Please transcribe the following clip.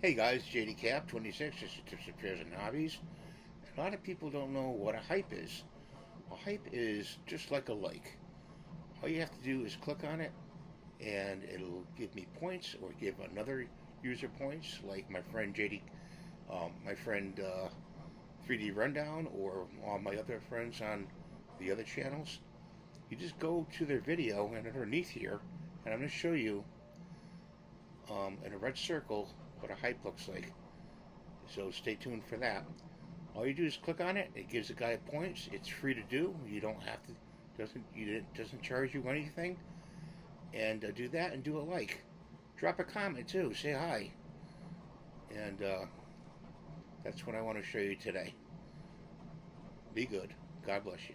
Hey guys, JD Cap 26. This is Tips, Repairs, and Hobbies. A lot of people don't know what a hype is. A hype is just like a like. All you have to do is click on it, and it'll give me points or give another user points, like my friend JD, my friend 3D Rundown, or all my other friends on the other channels. You just go to their video, and underneath here, and I'm going to show you in a red circle what a hype looks like. So stay tuned for that. All you do is click on it. It gives the guy points. It's free to do. You don't have to. Doesn't charge you anything. And do that and do a like. Drop a comment too. Say hi. And that's what I want to show you today. Be good. God bless you.